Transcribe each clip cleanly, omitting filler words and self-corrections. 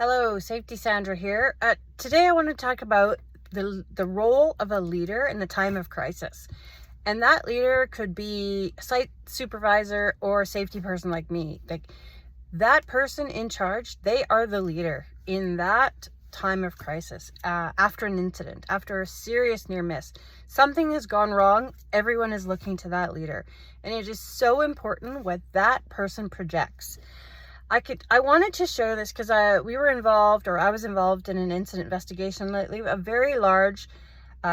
Hello, Safety Sandra here. Today I want to talk about the role of a leader in the time of crisis. And that leader could be a site supervisor or a safety person like me. Like that person in charge, they are the leader in that time of crisis. After an incident, after a serious near miss, something has gone wrong, everyone is looking to that leader. And it is so important what that person projects. I wanted to share this because I was involved in an incident investigation lately, a very large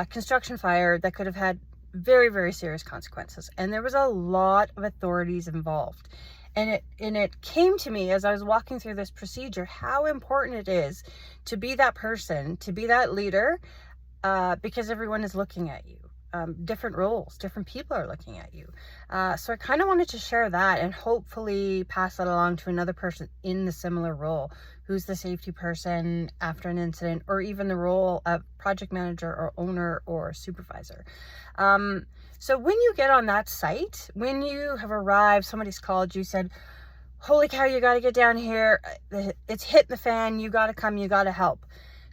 construction fire that could have had very, very serious consequences. And there was a lot of authorities involved. And it came to me as I was walking through this procedure, how important it is to be that person, to be that leader, because everyone is looking at you. Different roles, different people are looking at you. So I kind of wanted to share that and hopefully pass that along to another person in the similar role, who's the safety person after an incident, or even the role of project manager or owner or supervisor. So when you get on that site, when you have arrived, somebody's called you, said, holy cow, you got to get down here. It's hitting the fan. You got to come, you got to help.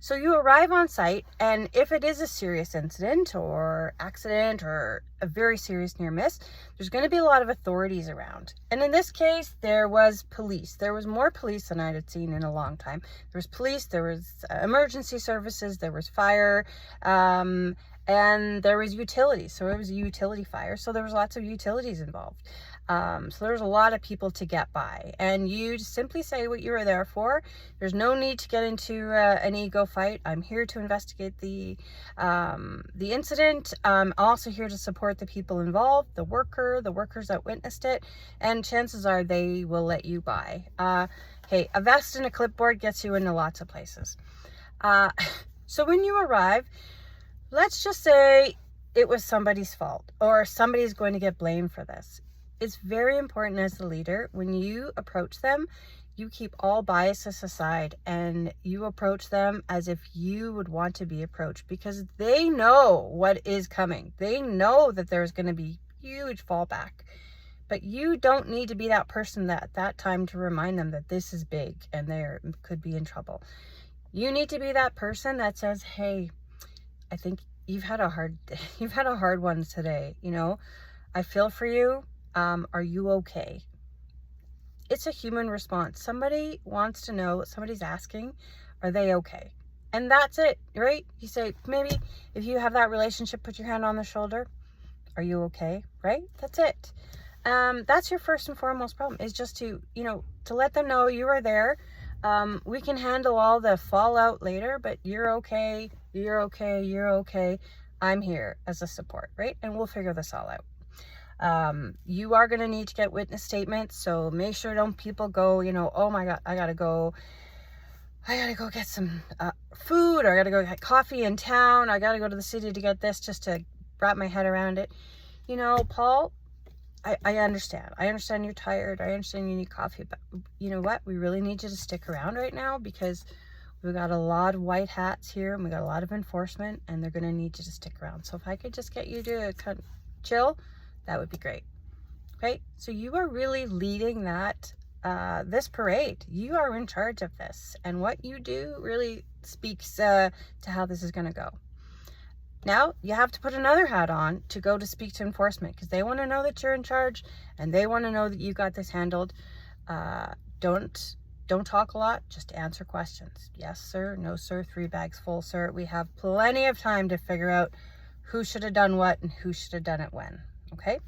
So you arrive on site, and if it is a serious incident or accident or a very serious near miss, there's going to be a lot of authorities around. And in this case, there was police. There was more police than I had seen in a long time. There was police, there was emergency services, there was fire, and there was utilities. So it was a utility fire. So there was lots of utilities involved. So there's a lot of people to get by, and you simply say what you were there for. There's no need to get into an ego fight. I'm here to investigate the incident. I'm also here to support the people involved, the workers that witnessed it, and chances are they will let you by. Hey, a vest and a clipboard gets you into lots of places. So when you arrive, let's just say it was somebody's fault or somebody's going to get blamed for this. It's very important as the leader, when you approach them, you keep all biases aside and you approach them as if you would want to be approached, because they know what is coming. They know that there's going to be huge fallback, but you don't need to be that person at that time to remind them that this is big and they could be in trouble. You need to be that person that says, hey, I think you've had a hard one today. I feel for you. Are you okay? It's a human response. Somebody wants to know, somebody's asking, are they okay? And that's it, right? You say, maybe if you have that relationship, put your hand on the shoulder. Are you okay? Right? That's it. That's your first and foremost problem, is just to let them know you are there. We can handle all the fallout later, but you're okay. You're okay. You're okay. I'm here as a support, right? And we'll figure this all out. You are going to need to get witness statements, so make sure don't people go, oh my God, I gotta go get some food, or I gotta go get coffee in town, I gotta go to the city to get this, just to wrap my head around it. Paul, I understand you're tired, I understand you need coffee, but you know what, we really need you to stick around right now, because we've got a lot of white hats here and we got a lot of enforcement, and they're going to need you to stick around. So if I could just get you to kind of chill, that would be great. Okay, so you are really leading that this parade. You are in charge of this, and what you do really speaks to how this is going to go. Now you have to put another hat on to go to speak to enforcement, because they want to know that you're in charge and they want to know that you got this handled. Don't talk a lot, just answer questions. Yes sir, no sir, 3 bags full sir. We have plenty of time to figure out who should have done what and who should have done it when. Okay,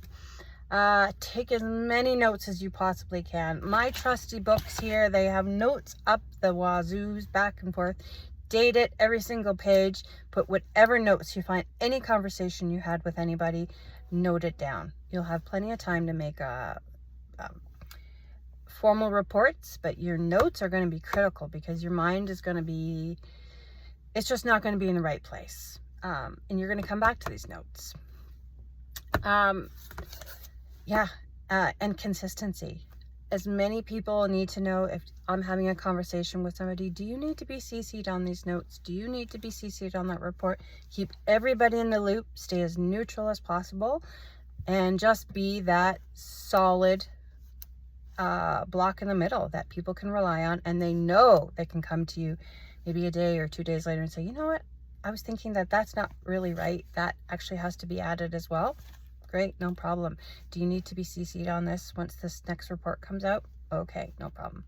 take as many notes as you possibly can. My trusty books here, they have notes up the wazoos, back and forth. Date it, every single page. Put whatever notes you find, any conversation you had with anybody, note it down. You'll have plenty of time to make formal reports, but your notes are going to be critical, because your mind is going to be, it's just not going to be in the right place. And you're going to come back to these notes. And consistency. As many people need to know, if I'm having a conversation with somebody, do you need to be CC'd on these notes? Do you need to be CC'd on that report? Keep everybody in the loop, stay as neutral as possible, and just be that solid block in the middle that people can rely on, and they know they can come to you maybe a day or 2 days later and say, you know what, I was thinking that that's not really right. That actually has to be added as well. Great, no problem. Do you need to be CC'd on this once this next report comes out? Okay, no problem.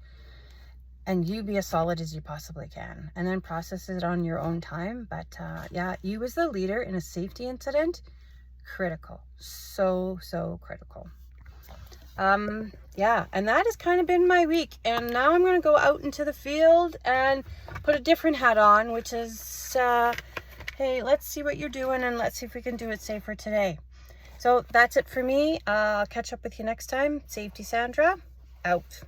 And you be as solid as you possibly can, and then process it on your own time. But yeah, you as the leader in a safety incident, critical, so critical. Yeah, and that has kind of been my week, and now I'm going to go out into the field and put a different hat on, which is hey, let's see what you're doing and let's see if we can do it safer today. So that's it for me. I'll catch up with you next time. Safety Sandra, out.